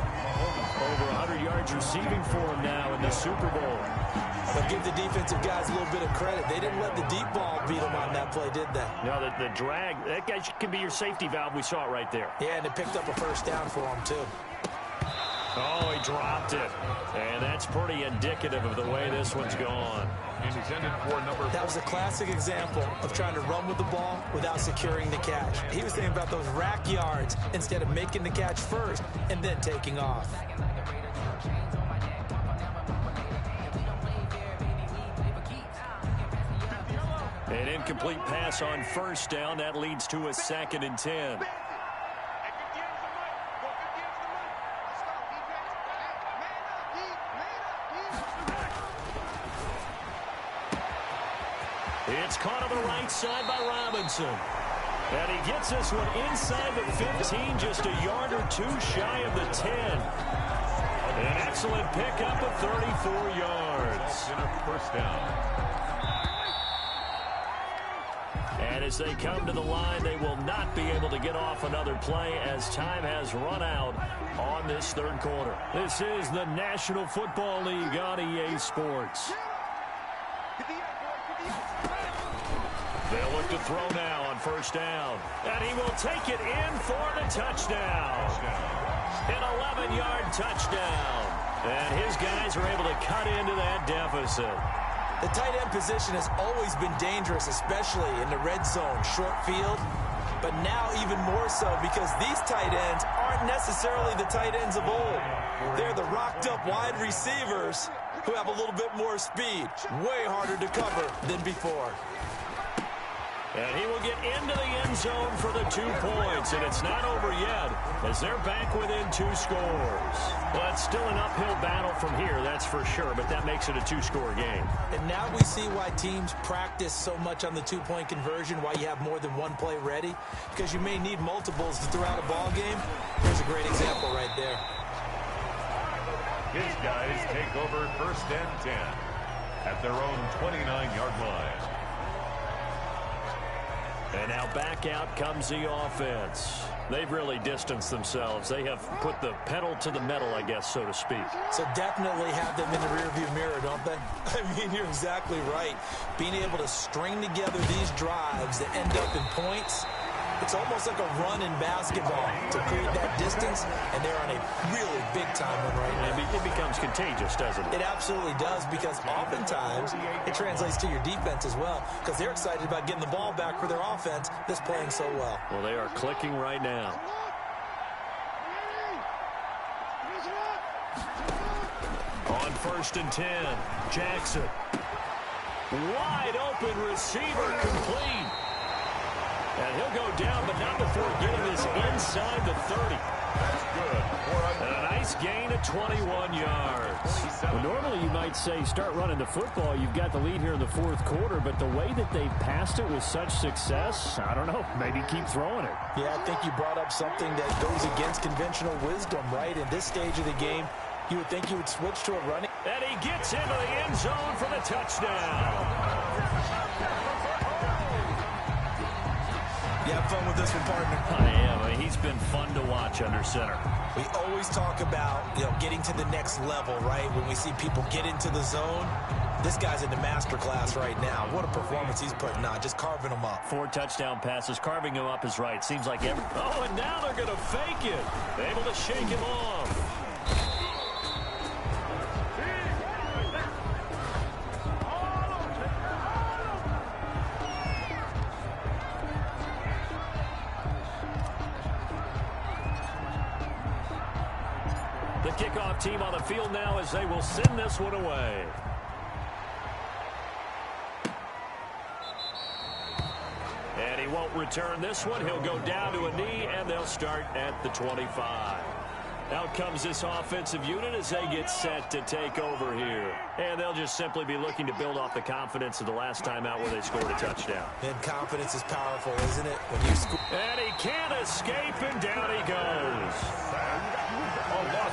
Over 100 yards receiving for him now in the Super Bowl. But give the defensive guys a little bit of credit. They didn't let the deep ball beat them on that play, did they? No, the drag, that guy can be your safety valve. We saw it right there. Yeah, and it picked up a 1st down for him, too. Oh, he dropped it. And that's pretty indicative of the way this one's gone. Intended for number 4. That was a classic example of trying to run with the ball without securing the catch. He was thinking about those rack yards instead of making the catch first and then taking off. An incomplete pass on 1st down. That leads to a 2nd and 10. It's caught on the right side by Robinson. And he gets this one inside the 15, just a yard or 2 shy of the 10. An excellent pickup of 34 yards. In a 1st down. And as they come to the line, they will not be able to get off another play as time has run out on this 3rd quarter. This is the National Football League on EA Sports. They'll look to throw now on 1st down. And he will take it in for the touchdown. An 11-yard touchdown. And his guys are able to cut into that deficit. The tight end position has always been dangerous, especially in the red zone, short field. But now even more so because these tight ends aren't necessarily the tight ends of old. They're the rocked-up wide receivers who have a little bit more speed. Way harder to cover than before. And he will get into the end zone for the 2 points. And it's not over yet as they're back within 2 scores. Well, it's still an uphill battle from here, that's for sure, but that makes it a 2-score game. And now we see why teams practice so much on the 2-point conversion, why you have more than one play ready, because you may need multiples to throw out a ball game. Here's a great example right there. His guys take over 1st and 10 at their own 29-yard line. And now back out comes the offense. They've really distanced themselves. They have put the pedal to the metal, I guess, so to speak. So definitely have them in the rearview mirror, don't they? I mean, you're exactly right. Being able to string together these drives that end up in points, it's almost like a run in basketball to create that distance, and they're on a really big-time one right now. It becomes contagious, doesn't it? It absolutely does, because oftentimes it translates to your defense as well, because they're excited about getting the ball back for their offense that's playing so well. Well, they are clicking right now. On 1st and 10, Jackson. Wide open receiver, complete. And he'll go down, but not before getting this inside the 30. That's good. And a nice gain of 21 yards. Well, normally you might say start running the football. You've got the lead here in the 4th quarter, but the way that they passed it with such success, I don't know, maybe keep throwing it. Yeah, I think you brought up something that goes against conventional wisdom, right? In this stage of the game, you would think you would switch to a running. And he gets into the end zone for the touchdown. You have fun with this one, partner. I am. I mean, he's been fun to watch under center. We always talk about, getting to the next level, right? When we see people get into the zone, this guy's in the master class right now. What a performance he's putting on, just carving them up. 4 touchdown passes. Carving him up is right. Seems like every... Oh, and now they're going to fake it. Able to shake him off. The kickoff team on the field now as they will send this one away. And he won't return this one. He'll go down to a knee, and they'll start at the 25. Out comes this offensive unit as they get set to take over here. And they'll just simply be looking to build off the confidence of the last time out where they scored a touchdown. And confidence is powerful, isn't it? When you score. And he can't escape, and down he goes.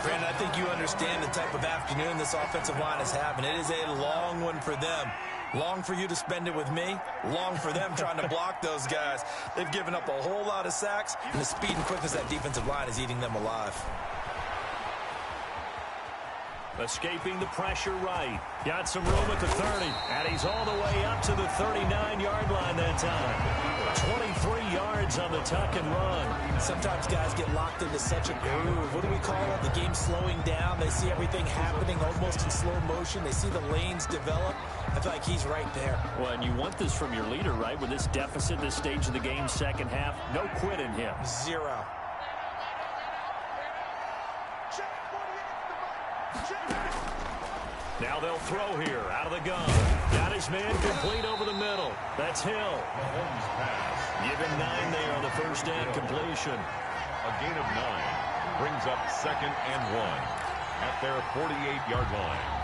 Brandon, I think you understand the type of afternoon this offensive line is having. It is a long one for them. Long for you to spend it with me. Long for them trying to block those guys. They've given up a whole lot of sacks, and the speed and quickness of that defensive line is eating them alive. Escaping the pressure right. Got some room at the 30. And he's all the way up to the 39-yard line that time. 23 yards on the tuck and run. Sometimes guys get locked into such a groove. What do we call it? The game's slowing down. They see everything happening almost in slow motion. They see the lanes develop. I feel like he's right there. Well, and you want this from your leader, right? With this deficit, this stage of the game, second half, no quit in him. Zero. Now they'll throw here out of the gun. Got his man complete over the middle. That's Hill. Give him 9 there on the first down completion. A gain of 9 brings up 2nd and 1 at their 48-yard line.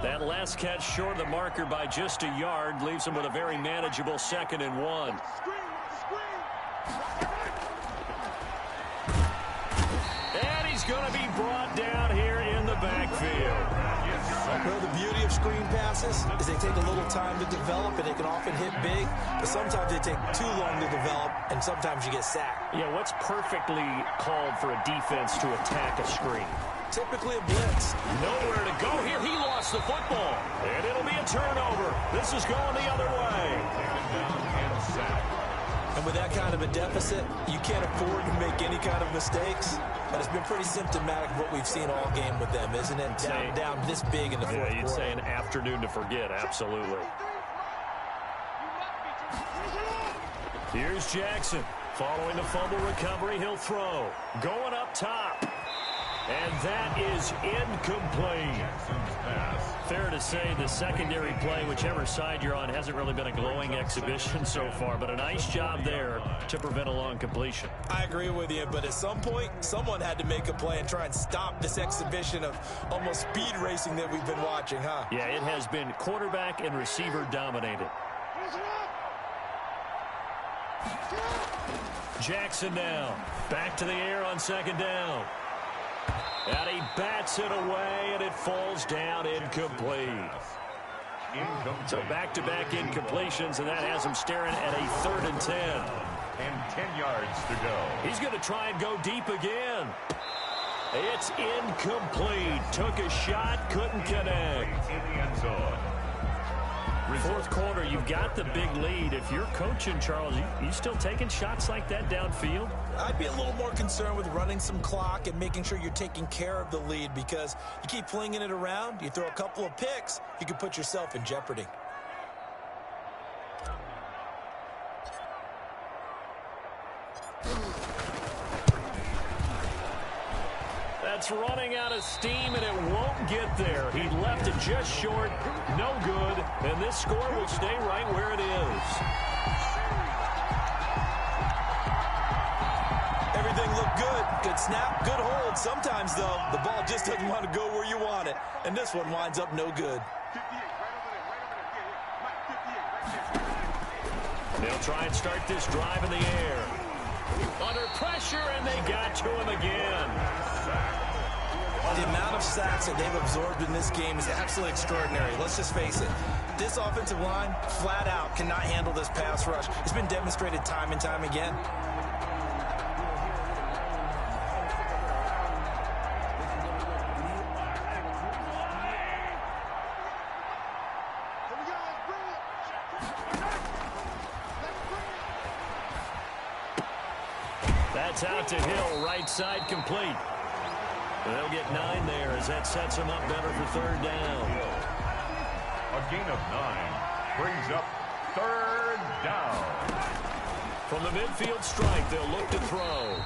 That last catch short of the marker by just a yard leaves him with a very manageable 2nd and 1. And he's going to be brought down here in the backfield. Well, the beauty of screen passes is they take a little time to develop, and they can often hit big, but sometimes they take too long to develop, and sometimes you get sacked. Yeah, what's perfectly called for a defense to attack a screen? Typically a blitz. Nowhere to go here. He lost the football, and it'll be a turnover. This is going the other way. And with that kind of a deficit, you can't afford to make any kind of mistakes. But it's been pretty symptomatic of what we've seen all game with them, isn't it? Down this big in the fourth quarter. You'd say an afternoon to forget, absolutely. Here's Jackson. Following the fumble recovery, he'll throw. Going up top. And that is incomplete. Fair to say the secondary play, whichever side you're on, hasn't really been a glowing exhibition so far, but a nice job there to prevent a long completion. I agree with you, but at some point, someone had to make a play and try and stop this exhibition of almost speed racing that we've been watching, huh? Yeah, it has been quarterback and receiver dominated. Jackson now. Back to the air on second down. And he bats it away, and it falls down incomplete. So back-to-back incompletions, and that has him staring at a 3rd and 10. And 10 yards to go. He's going to try and go deep again. It's incomplete. Took a shot, couldn't connect. In the end zone. Fourth quarter, you've got the big lead. If you're coaching, Charles, you still taking shots like that downfield? I'd be a little more concerned with running some clock and making sure you're taking care of the lead, because you keep flinging it around, you throw a couple of picks, you can put yourself in jeopardy. That's running out of steam, and it won't get there. He left it just short, no good, and this score will stay right where it is. Everything looked good. Good snap, good hold. Sometimes, though, the ball just doesn't want to go where you want it, and this one winds up no good. They'll try and start this drive in the air. Under pressure, and they got to him again. The amount of sacks that they've absorbed in this game is absolutely extraordinary. Let's just face it. This offensive line, flat out, cannot handle this pass rush. It's been demonstrated time and time again. That's out to Hill, right side complete. They'll get 9 there as that sets him up better for 3rd down. A gain of 9 brings up 3rd down. From the midfield strike, they'll look to throw.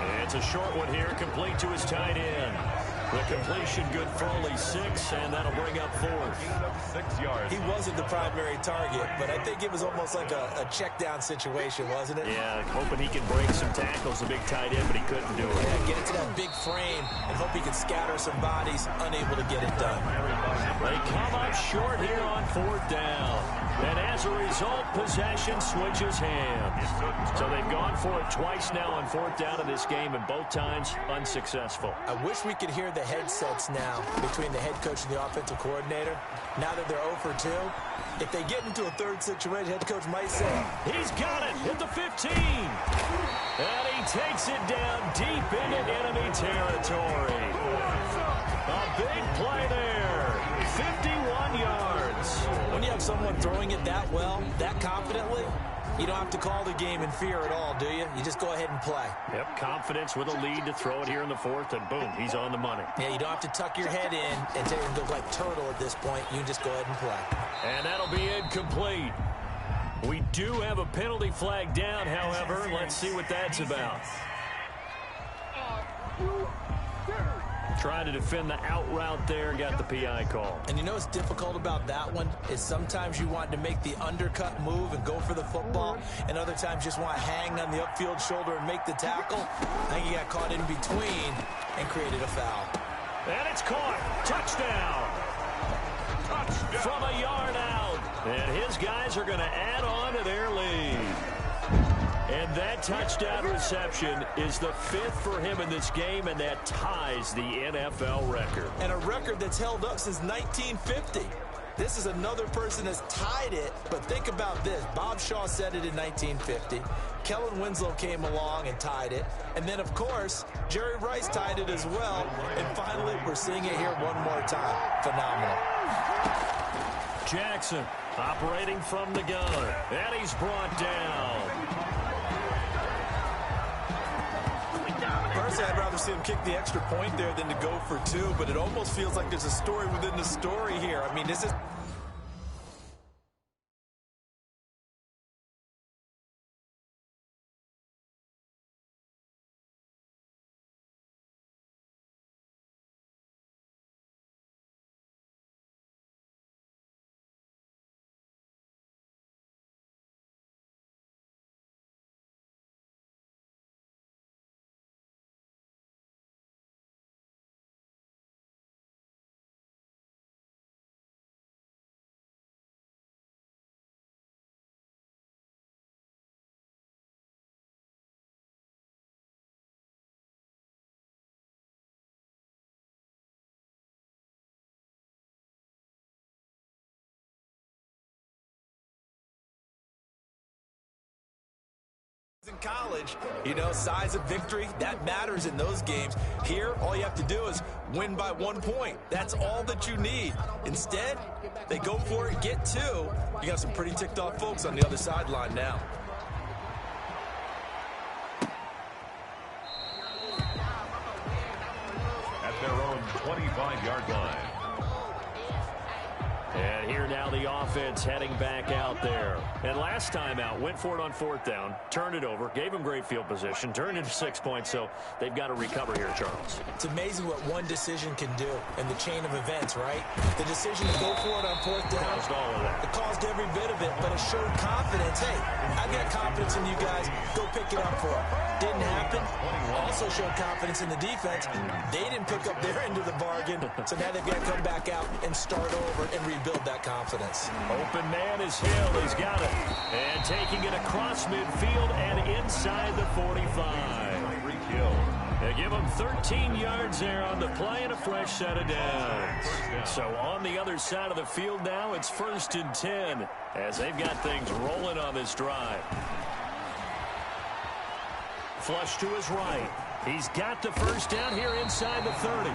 And it's a short one here, complete to his tight end. The completion good for only 6, and that'll bring up 4th. 6 yards. He wasn't the primary target, but I think it was almost like a check down situation, wasn't it? Yeah, hoping he can break some tackles, the big tight end, but he couldn't do it. Yeah, get into that big frame and hope he can scatter some bodies, unable to get it done. They come up short here on 4th down. And as a result, possession switches hands. So they've gone for it twice now on 4th down in this game, and both times unsuccessful. I wish we could hear the headsets now between the head coach and the offensive coordinator. Now that they're 0 for 2, if they get into a 3rd situation, head coach might say, he's got it at the 15. And he takes it down deep into enemy territory. A big play there. 51 yards. When you have someone throwing it that well, that confidently, you don't have to call the game in fear at all, do you? You just go ahead and play. Yep, confidence with a lead to throw it here in the 4th, and boom, he's on the money. Yeah, you don't have to tuck your head in and take it look like turtle at this point. You just go ahead and play. And that'll be incomplete. We do have a penalty flag down, however. Let's see what that's about. Trying to defend the out route there, got the PI call. And you know what's difficult about that one is sometimes you want to make the undercut move and go for the football, and other times just want to hang on the upfield shoulder and make the tackle. I think he got caught in between and created a foul. And it's caught. Touchdown. From a yard out. And his guys are going to add on to their lead. And that touchdown reception is the 5th for him in this game, and that ties the NFL record. And a record that's held up since 1950. This is another person that's tied it, but think about this. Bob Shaw said it in 1950. Kellen Winslow came along and tied it. And then, of course, Jerry Rice tied it as well. And finally, we're seeing it here one more time. Phenomenal. Jackson operating from the gun, and he's brought down. Personally, I'd rather see him kick the extra point there than to go for 2, but it almost feels like there's a story within the story here. I mean, this is... in college, you know, size of victory, that matters in those games. Here, all you have to do is win by 1 point. That's all that you need. Instead, they go for it, get 2. You got some pretty ticked off folks on the other sideline now. At their own 25-yard line. And here now the offense heading back out there. And last time out, went for it on 4th down, turned it over, gave them great field position, turned into 6 points, so they've got to recover here, Charles. It's amazing what one decision can do in the chain of events, right? The decision to go for it on 4th down, Caused all of that. It caused every bit of it, but it showed confidence. Hey, I've got confidence in you guys. Go pick it up for them. Didn't happen. Also showed confidence in the defense. They didn't pick up their end of the bargain, so now they've got to come back out and start over and rebuild that confidence. Open man is Hill. He's got it. And taking it across midfield and inside the 45. They give him 13 yards there on the play and a fresh set of downs. So on the other side of the field now, it's 1st and 10 as they've got things rolling on this drive. Flush to his right. He's got the first down here inside the 30.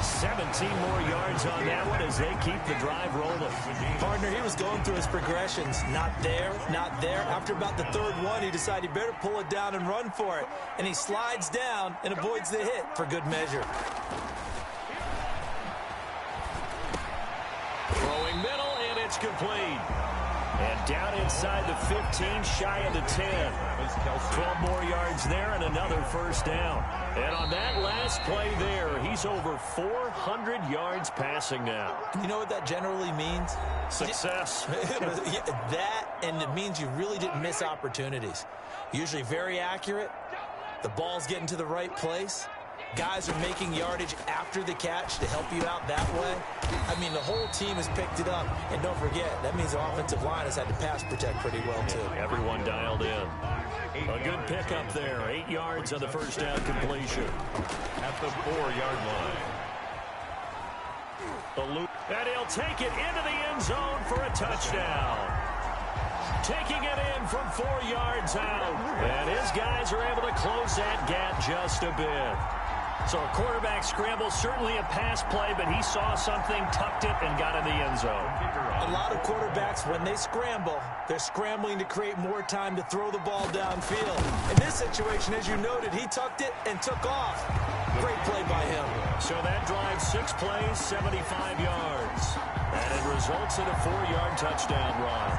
17 more yards on that one as they keep the drive rolling. Partner, he was going through his progressions. Not there, not there. After about the 3rd one, he decided he better pull it down and run for it. And he slides down and avoids the hit for good measure. Throwing middle, and it's complete. And down inside the 15, shy of the 10. 12 more yards there and another first down. And on that last play there, he's over 400 yards passing now. You know what that generally means? Success. That, and it means you really didn't miss opportunities. Usually very accurate. The ball's getting to the right place. Guys are making yardage after the catch to help you out that way. I mean, the whole team has picked it up. And don't forget, that means the offensive line has had to pass protect pretty well, too. Everyone dialed in. A good pickup there. 8 yards on the first down completion. At the 4-yard line. The loop. And he'll take it into the end zone for a touchdown. Taking it in from 4 yards out. And his guys are able to close that gap just a bit. So a quarterback scramble, certainly a pass play, but he saw something, tucked it, and got in the end zone. A lot of quarterbacks, when they scramble, they're scrambling to create more time to throw the ball downfield. In this situation, as you noted, he tucked it and took off. Great play by him. So that drives 6 plays, 75 yards. And it results in a 4-yard touchdown run.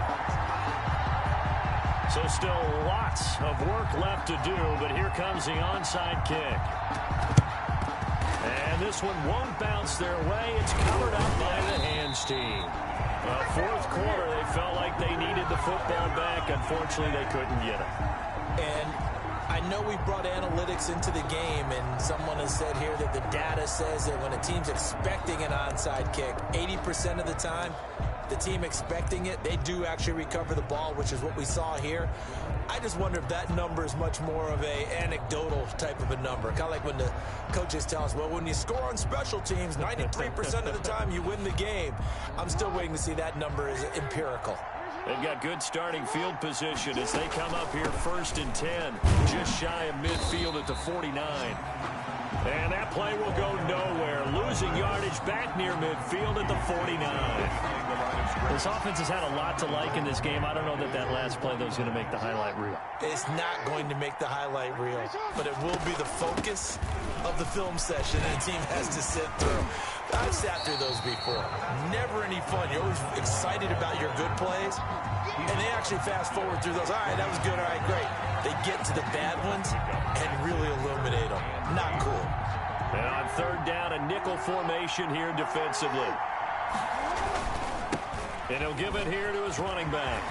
So still lots of work left to do, but here comes the onside kick. And this one won't bounce their way. It's covered up by the hands team. Well, 4th quarter, they felt like they needed the football back. Unfortunately, they couldn't get it. And I know we brought analytics into the game, and someone has said here that the data says that when a team's expecting an onside kick, 80% of the time, the team expecting it, they do actually recover the ball, which is what we saw here. I just wonder if that number is much more of a anecdotal type of a number. Kind of like when the coaches tell us, well, when you score on special teams, 93% of the time you win the game. I'm still waiting to see that number is empirical. They've got good starting field position as they come up here 1st and 10, just shy of midfield at the 49. And that play will go nowhere. Losing yardage back near midfield at the 49. This offense has had a lot to like in this game. I don't know that that last play, though, is going to make the highlight reel. It's not going to make the highlight reel, but it will be the focus of the film session, and the team has to sit through. I've sat through those before. Never any fun. You're always excited about your good plays, and they actually fast forward through those. All right, that was good. All right, great. They get to the bad ones and really illuminate them. Not cool. And on 3rd down, a nickel formation here defensively. And he'll give it here to his running back.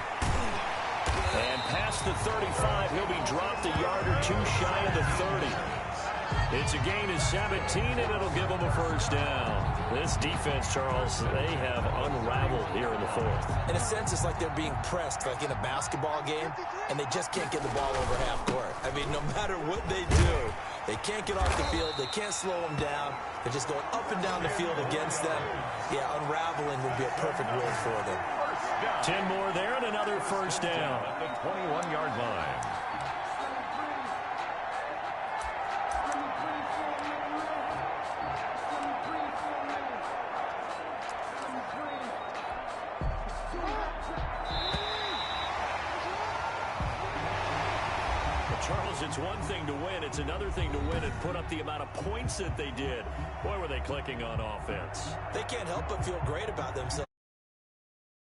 And past the 35, he'll be dropped a yard or two shy of the 30. It's a gain of 17, and it'll give them a 1st down. This defense, Charles, they have unraveled here in the 4th. In a sense, it's like they're being pressed, like in a basketball game, and they just can't get the ball over half court. I mean, no matter what they do, they can't get off the field. They can't slow them down. They're just going up and down the field against them. Yeah, unraveling would be a perfect word for them. 10 more there and another 1st down. At the 21-yard line. Charles, it's one thing to win. It's another thing to win and put up the amount of points that they did. Boy, were they clicking on offense. They can't help but feel great about themselves.